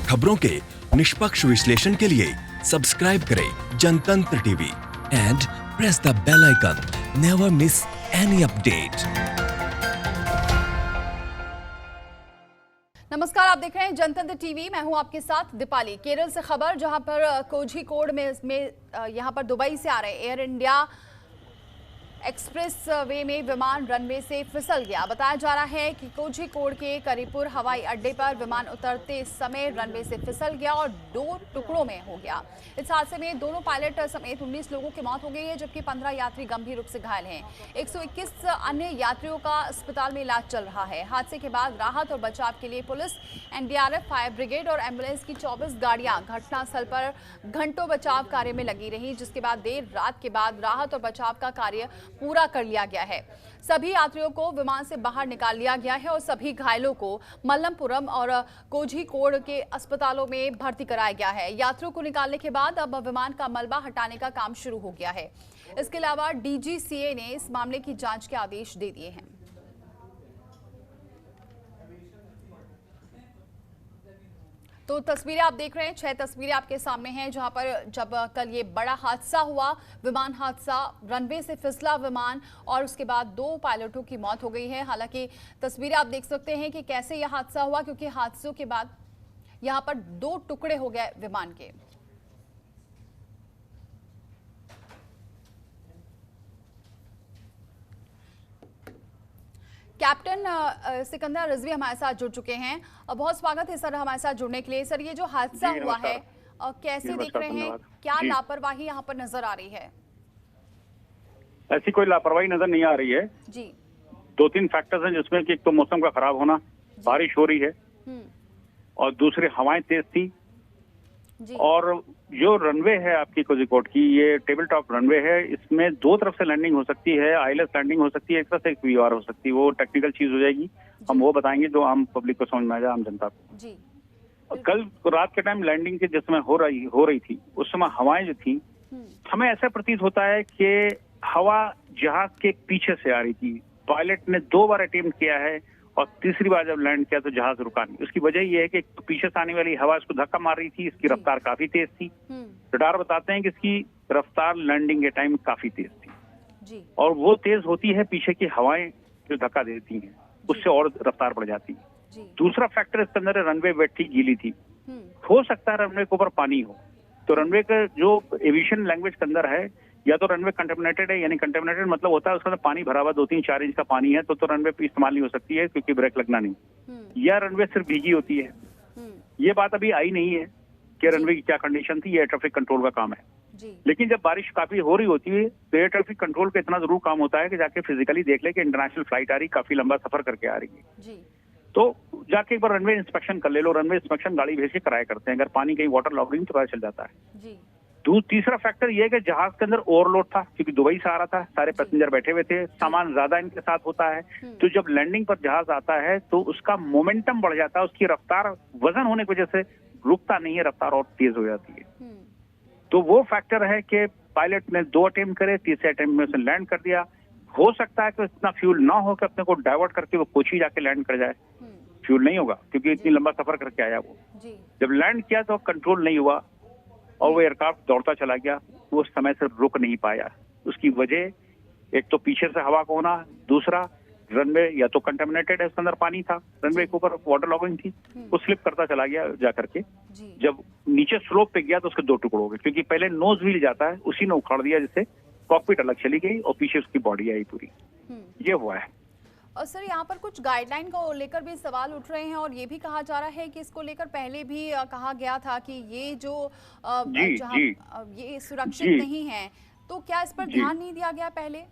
खबरों के निष्पक्ष विश्लेषण के लिए सब्सक्राइब करें Jantantra TV and press the bell icon. Never miss any update. नमस्कार, आप देख रहे हैं जनतंत्र टीवी। मैं हूं आपके साथ दीपाली। केरल से खबर, जहां पर कोझिकोड में यहां पर दुबई से आ रहे एयर इंडिया एक्सप्रेस वे में विमान रनवे से फिसल गया। बताया जा रहा है कि कोझिकोड के करीपुर हवाई अड्डे पर विमान उतरते समय रनवे से फिसल गया और 2 टुकड़ों में हो गया। इस हादसे में दोनों पायलट समेत 19 लोगों की मौत हो गई है, जबकि 15 यात्री गंभीर रूप से घायल हैं। 121 अन्य यात्रियों का अस्पताल में इलाज चल रहा है। हादसे के बाद राहत और बचाव के लिए पुलिस, एनडीआरएफ, फायर ब्रिगेड और एम्बुलेंस की 24 गाड़ियां घटनास्थल पर घंटों बचाव कार्य में लगी रही, जिसके बाद देर रात के बाद राहत और बचाव का कार्य पूरा कर लिया गया है। सभी यात्रियों को विमान से बाहर निकाल लिया गया है और सभी घायलों को मल्लमपुरम और कोझिकोड के अस्पतालों में भर्ती कराया गया है। यात्रियों को निकालने के बाद अब विमान का मलबा हटाने का काम शुरू हो गया है। इसके अलावा डीजीसीए ने इस मामले की जांच के आदेश दे दिए हैं। तो तस्वीरें आप देख रहे हैं, 6 तस्वीरें आपके सामने हैं, जहां पर जब कल ये बड़ा हादसा हुआ, विमान हादसा, रनवे से फिसला विमान और उसके बाद 2 पायलटों की मौत हो गई है। हालांकि तस्वीरें आप देख सकते हैं कि कैसे यह हादसा हुआ, क्योंकि हादसों के बाद यहां पर 2 टुकड़े हो गए विमान के। कैप्टन सिकंदर रिजवी हमारे साथ जुड़ चुके हैं। बहुत स्वागत है सर हमारे साथ जुड़ने के लिए। सर, ये जो हादसा हुआ है कैसे देख रहे हैं? क्या लापरवाही यहाँ पर नजर आ रही है? ऐसी कोई लापरवाही नजर नहीं आ रही है जी। 2-3 फैक्टर्स हैं, जिसमें कि एक तो मौसम का खराब होना, बारिश हो रही है, और दूसरी हवाएं तेज थी, और जो रनवे है आपकी कोझिकोड की, ये टेबल टॉप रनवे है। इसमें 2 तरफ से लैंडिंग हो सकती है, आईएलएस लैंडिंग हो सकती है, एक तरफ से वीआर हो सकती है। वो टेक्निकल चीज हो जाएगी, हम वो बताएंगे जो आम पब्लिक को समझ में आ जाए, आम जनता को जी। कल रात के टाइम लैंडिंग के जिस समय हो रही थी, उस समय हवाएं जो थी, हमें ऐसा प्रतीत होता है कि हवा जहाज के पीछे से आ रही थी। पायलट ने 2 बार अटेम्प्ट किया है और तीसरी बार जब लैंड किया तो जहाज रुका नहीं। उसकी वजह यह है कि पीछे से आने वाली हवा इसको धक्का मार रही थी, इसकी रफ्तार काफी तेज थी। रडार बताते हैं कि इसकी रफ्तार लैंडिंग के टाइम काफी तेज थी, और वो तेज होती है पीछे की हवाएं जो धक्का देती हैं, उससे और रफ्तार बढ़ जाती है। दूसरा फैक्टर इसके अंदर है, रनवे वेट थी, गीली थी। हो सकता है रनवे के ऊपर पानी हो, तो रनवे का जो एविएशन लैंग्वेज के अंदर है, या तो रनवे कंटेमिनेटेड है, यानी कंटेमिनेटेड मतलब होता है उसके अंदर पानी भरा हुआ 2-3-4 इंच का पानी है, तो रनवे पे इस्तेमाल नहीं हो सकती है, क्योंकि ब्रेक लगना नहीं, या रनवे सिर्फ भीगी होती है। ये बात अभी आई नहीं है कि रनवे की क्या कंडीशन थी, ये एयर ट्रैफिक कंट्रोल का काम है। लेकिन जब बारिश काफी हो रही होती है तो एयर ट्रैफिक कंट्रोल का इतना जरूर काम होता है कि जाके फिजिकली देख ले कि इंटरनेशनल फ्लाइट आ रही, काफी लंबा सफर करके आ रही है, तो जाके एक बार रनवे इंस्पेक्शन कर ले लो। रनवे इंस्पेक्शन गाड़ी भेज के कराया करते हैं, अगर पानी कहीं वाटर लॉगिंग तो पता चल जाता है। तीसरा फैक्टर ये है कि जहाज के अंदर ओवरलोड था, क्योंकि दुबई से आ रहा था, सारे पैसेंजर बैठे हुए थे, सामान ज्यादा इनके साथ होता है, तो जब लैंडिंग पर जहाज आता है तो उसका मोमेंटम बढ़ जाता है, उसकी रफ्तार वजन होने की वजह से रुकता नहीं है, रफ्तार और तेज हो जाती है। तो वो फैक्टर है कि पायलट ने 2 अटेम्प्ट करे, तीसरे अटेम्प्ट में उसने लैंड कर दिया। हो सकता है कि इतना फ्यूल ना हो कि अपने को डाइवर्ट करके वो कोची जाके लैंड कर जाए, फ्यूल नहीं होगा क्योंकि इतनी लंबा सफर करके आया वो। जब लैंड किया तो कंट्रोल नहीं हुआ और वो एयरक्राफ्ट दौड़ता चला गया, वो समय से रुक नहीं पाया। उसकी वजह एक तो पीछे से हवा का होना, दूसरा रनवे या तो कंटेमिनेटेड है, उसके अंदर पानी था, रनवे के ऊपर वाटर लॉगिंग थी, वो स्लिप करता चला गया जाकर के। जब नीचे स्लोप पे गया तो उसके 2 टुकड़े हो गए, क्योंकि पहले नोज व्हील जाता है, उसी ने उखाड़ दिया, जिससे कॉकपिट अलग चली गई और पीछे उसकी बॉडी आई पूरी। ये हुआ है। और सर, यहाँ पर कुछ गाइडलाइन को लेकर भी सवाल उठ रहे हैं, और ये भी कहा जा रहा है कि इसको लेकर पहले भी कहा गया था कि ये जो जहाँ ये सुरक्षित नहीं है, तो क्या इस पर ध्यान नहीं दिया गया पहले?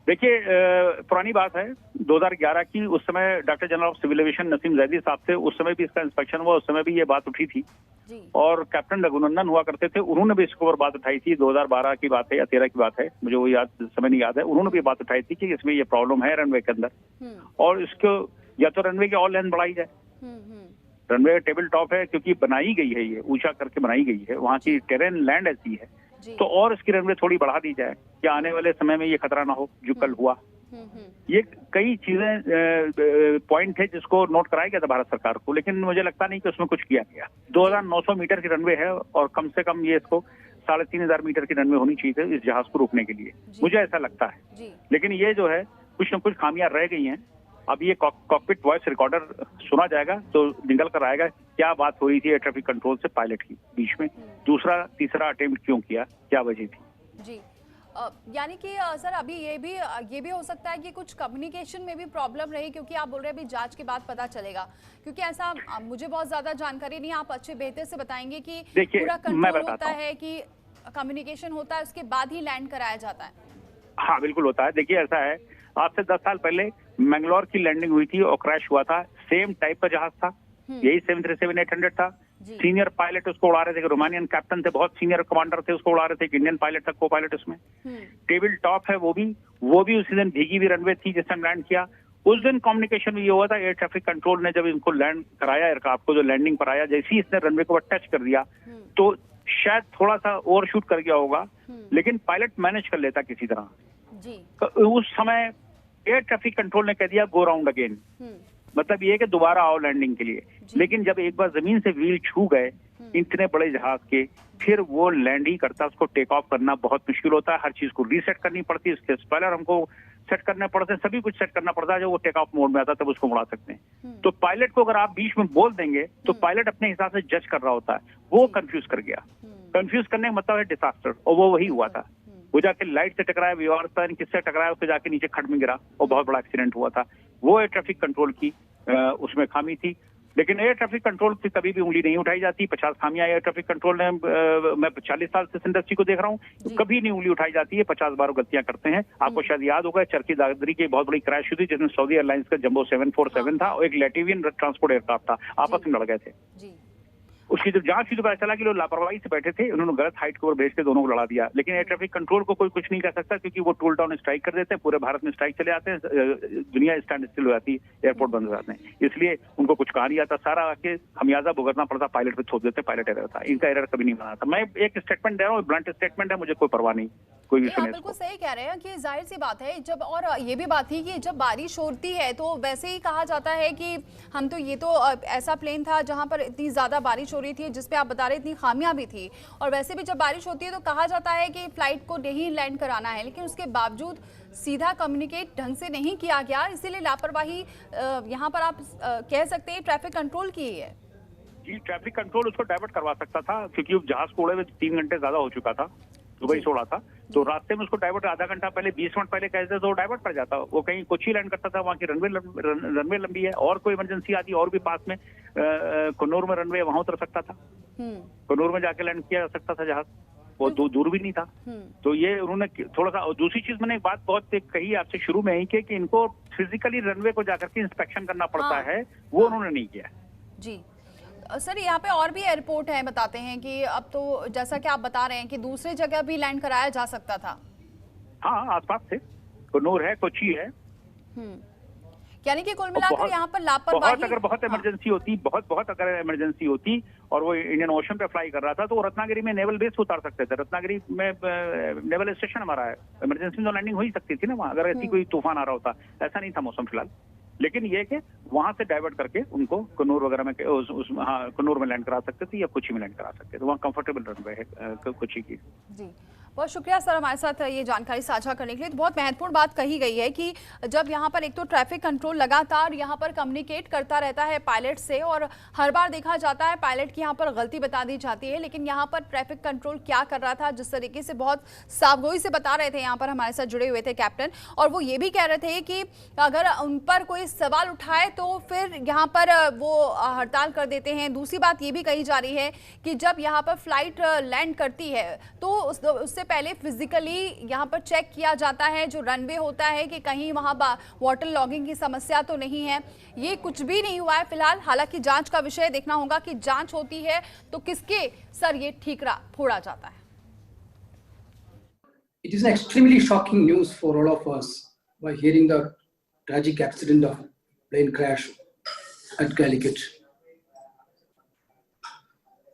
देखिए, पुरानी बात है 2011 की। उस समय director general of civil aviation Naseem Zaidi साहब थे, उस समय भी इसका इंस्पेक्शन हुआ, उस समय भी ये बात उठी थी, और कैप्टन रघुनंदन हुआ करते थे, उन्होंने भी इसके ऊपर बात उठाई थी। 2012 की बात है या 13 की बात है, मुझे वो समय नहीं याद है। उन्होंने भी बात उठाई थी कि इसमें ये प्रॉब्लम है रनवे के अंदर, और इसको या तो रनवे की और लेंथ बढ़ाई जाए। रनवे टेबल टॉप है, क्योंकि बनाई गई है, ये ऊंचा करके बनाई गई है, वहाँ की टेरेन लैंड ऐसी है, तो और इसकी रनवे थोड़ी बढ़ा दी जाए कि आने वाले समय में ये खतरा ना हो जो कल हुआ। ये कई चीजें पॉइंट थे जिसको नोट कराया गया था भारत सरकार को, लेकिन मुझे लगता नहीं कि उसमें कुछ किया गया। 2900 मीटर की रनवे है और कम से कम ये इसको 3500 मीटर की रनवे होनी चाहिए थी इस जहाज को रोकने के लिए, मुझे ऐसा लगता है। लेकिन ये जो है कुछ न कुछ खामियां रह गई हैं। अब ये कॉकपिट वॉइस रिकॉर्डर सुना जाएगा तो निकल कर आएगा क्या बात हो रही थी एयर ट्रैफिक कंट्रोल से पायलट की बीच में, दूसरा तीसरा अटेम्प्ट क्यों किया, क्या वजह थी। जी यानी कि सर अभी ये भी हो सकता है कि कुछ कम्युनिकेशन में भी प्रॉब्लम रही, क्योंकि आप बोल रहे हैं अभी जांच के बाद पता चलेगा, क्योंकि ऐसा मुझे बहुत ज्यादा जानकारी नहीं, आप अच्छे बेहतर से बताएंगे कि पूरा कंट्रोल होता है कि कम्युनिकेशन होता है उसके बाद ही लैंड कराया जाता है। हाँ बिल्कुल होता है। देखिए ऐसा है, आज से 10 साल पहले मैंगलोर की लैंडिंग हुई थी और क्रैश हुआ था, सेम टाइप का जहाज था, यही 737-800 था। सीनियर पायलट उसको उड़ा रहे थे, रोमानियन कैप्टन थे, बहुत सीनियर कमांडर थे, उसको उड़ा रहे थे, इंडियन पायलट था, को पायलट उसमें। टेबल टॉप है वो भी उसी दिन भीगी हुई रनवे थी जिस टाइम लैंड किया। उस दिन कम्युनिकेशन ये हुआ था, एयर ट्रैफिक कंट्रोल ने जब इनको लैंड कराया एयरक्राफ्ट को, जो लैंडिंग पर आया, जैसे ही इसने रनवे को टच कर दिया तो शायद थोड़ा सा ओवरशूट कर गया होगा, लेकिन पायलट मैनेज कर लेता किसी तरह। तो उस समय एयर ट्रैफिक कंट्रोल ने कह दिया गो राउंड अगेन, मतलब ये कि दोबारा आओ लैंडिंग के लिए। लेकिन जब एक बार जमीन से व्हील छू गए इतने बड़े जहाज के, फिर वो लैंड ही करता, उसको टेक ऑफ करना बहुत मुश्किल होता है, हर चीज को रीसेट करनी पड़ती है, उसके स्पॉइलर हमको सेट करने पड़ते हैं, सभी कुछ सेट करना पड़ता है। जब वो टेक ऑफ मोड में आता है तब उसको उड़ा सकते हैं। तो पायलट को अगर आप बीच में बोल देंगे तो पायलट अपने हिसाब से जज कर रहा होता है, वो कंफ्यूज कर गया। कंफ्यूज करने का मतलब है डिजास्टर, और वो वही हुआ था। वो जाके लाइट से टकराया, विमान किससे टकराया, उसके जाके नीचे खड्ड में गिरा और बहुत बड़ा एक्सीडेंट हुआ था। वो एयर ट्रैफिक कंट्रोल की उसमें खामी थी। लेकिन एयर ट्रैफिक कंट्रोल की कभी भी उंगली नहीं उठाई जाती। 50 खामियां एयर ट्रैफिक कंट्रोल ने, मैं 40 साल से इस इंडस्ट्री को देख रहा हूँ, तो कभी नहीं उंगली उठाई जाती है, 50 बार गलतियां करते हैं। आपको शायद याद होगा चरखी दादरी की बहुत बड़ी क्रैश हुई थी जिसमें सऊदी एयरलाइंस का जंबो 747 था और एक लैटिवियन ट्रांसपोर्ट एयरक्राफ्ट था, आपस में लड़ गए थे। उसकी जब जांच हुई तो पता चला कि लोग लापरवाही से बैठे थे, उन्होंने गलत हाइट के ऊपर भेज के दोनों को लड़ा दिया। लेकिन एयर ट्रैफिक कंट्रोल को कोई कुछ नहीं कर सकता, क्योंकि वो टूल डाउन स्ट्राइक कर देते हैं, पूरे भारत में स्ट्राइक चले आते हैं, दुनिया स्टैंड स्टिल हो जाती है, एयरपोर्ट बंद हो जाते हैं। इसलिए उनको कुछ कहा नहीं जाता, सारा आके खमियाजा भुगतना पड़ता, पायलट पे थोप देते, पायलट एरर था, इनका एरर कभी नहीं बना था। मैं एक स्टेटमेंट दे रहा हूँ, ब्लंट स्टेटमेंट है, मुझे कोई परवाह नहीं, कोई विषय नहीं। बिल्कुल सही कह रहे हैं कि जाहिर सी बात है, जब और ये भी बात थी कि जब बारिश होती है तो वैसे ही कहा जाता है कि हम तो ये तो ऐसा प्लेन था जहां पर इतनी ज्यादा बारिश हो रही थी, जिसपे आप बता रहे इतनी खामियां भी थी, और वैसे भी जब बारिश होती है तो कहा जाता है कि फ्लाइट को नहीं लैंड कराना है, लेकिन उसके बावजूद सीधा कम्युनिकेट ढंग से नहीं किया गया, इसीलिए लापरवाही यहाँ पर आप कह सकते हैं ट्रैफिक कंट्रोल की है। जी, ट्रैफिक कंट्रोल उसको डाइवर्ट करवा सकता था, क्योंकि जहाज को उड़े हुए 3 घंटे ज्यादा हो चुका था, दुबई से उड़ा था, तो रास्ते में उसको डाइवर्ट आधा घंटा पहले 20 मिनट पहले कहते तो डाइवर्ट पड़ जाता। वो कहीं कोची लैंड करता था, वहाँ की रनवे लंबी है, और कोई इमरजेंसी आती और भी पास में कन्नौर में रनवे, वहां उतर सकता था, कन्नौर में जाके लैंड किया जा सकता था जहाज, वो दूर भी नहीं था। तो ये उन्होंने थोड़ा सा, और दूसरी चीज मैंने एक बात बहुत कही आपसे शुरू में ही कि इनको फिजिकली रनवे को जाकर के इंस्पेक्शन करना पड़ता है, वो उन्होंने नहीं किया। जी सर, यहाँ पे और भी एयरपोर्ट है, बताते हैं कि अब तो जैसा कि आप बता रहे हैं कि दूसरी जगह भी लैंड कराया जा सकता था। हाँ, आसपास से कन्नौर है, कोची है, यानी कि कुल मिलाकर यहाँ पर लापरवाही, अगर बहुत इमरजेंसी होती, बहुत अगर इमरजेंसी होती और वो इंडियन ओशन पे फ्लाई कर रहा था तो वो रत्नागिरी में नेवल बेस उतार सकते थे। रत्नागिरी में नेवल स्टेशन हमारा है, इमरजेंसी तो लैंडिंग हो ही सकती थी ना वहाँ, अगर ऐसी कोई तूफान आ रहा होता। ऐसा नहीं था मौसम फिलहाल, लेकिन ये कि वहां से डाइवर्ट करके उनको कन्नौर वगैरह में कन्नौर में लैंड करा सकते थे या कोची में लैंड करा सकते थे, वहाँ कंफर्टेबल रनवे है कोची की। जी, बहुत शुक्रिया सर हमारे साथ ये जानकारी साझा करने के लिए। तो बहुत महत्वपूर्ण बात कही गई है कि जब यहाँ पर एक तो ट्रैफिक कंट्रोल लगातार यहाँ पर कम्युनिकेट करता रहता है पायलट से, और हर बार देखा जाता है पायलट की यहाँ पर गलती बता दी जाती है, लेकिन यहाँ पर ट्रैफिक कंट्रोल क्या कर रहा था, जिस तरीके से बहुत सावगोई से बता रहे थे यहाँ पर हमारे साथ जुड़े हुए थे कैप्टन, और वो ये भी कह रहे थे कि अगर उन पर कोई सवाल उठाए तो फिर यहाँ पर वो हड़ताल कर देते हैं। दूसरी बात ये भी कही जा रही है कि जब यहाँ पर फ्लाइट लैंड करती है तो उससे पहले फिजिकली यहाँ पर चेक किया जाता है जो रनवे होता है कि कहीं वहाँ वाटर लॉगिंग की समस्या तो नहीं है। ये कुछ भी नहीं हुआ है फिलहाल, हालांकि जांच का विषय देखना होगा कि जांच होती है तो किसके सर ये ठीकरा फोड़ा जाता है। It is an extremely shocking news for all of us by hearing the tragic accident of plane crash at Calicut.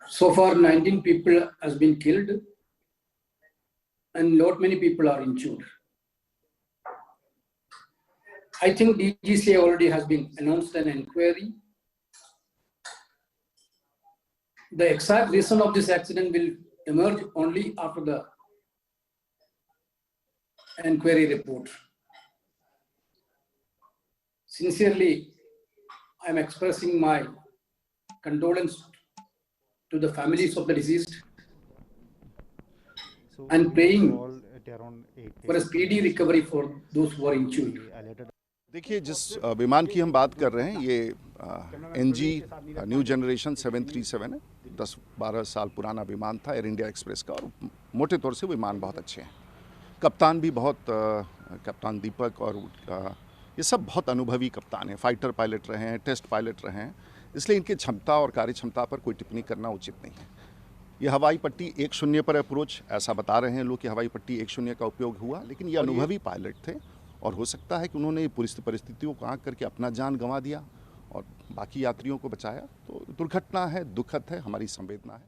So far, 19 people has been killed and lot many people are injured. I think DGCA already has been announced an inquiry. The exact reason of this accident will emerge only after the inquiry report. Sincerely, I am expressing my condolence to the families of the deceased and praying for a speedy recovery for those who are injured. देखिए, जिस विमान की हम बात कर रहे हैं ये NG न्यू जनरेशन 737 है। 10-12 साल पुराना विमान था एयर इंडिया एक्सप्रेस का, और मोटे तौर से विमान बहुत अच्छे हैं। कप्तान भी बहुत कप्तान दीपक और ये सब बहुत अनुभवी कप्तान हैं, फाइटर पायलट रहे हैं, टेस्ट पायलट रहे हैं, इसलिए इनकी क्षमता और कार्य क्षमता पर कोई टिप्पणी करना उचित नहीं है। ये हवाई पट्टी 10 पर अप्रोच, ऐसा बता रहे हैं लोग कि हवाई पट्टी 10 का उपयोग हुआ, लेकिन ये अनुभवी पायलट थे और हो सकता है कि उन्होंने परिस्थितियों को आंक करके अपना जान गंवा दिया और बाकी यात्रियों को बचाया। तो दुर्घटना है, दुखद है, हमारी संवेदना है।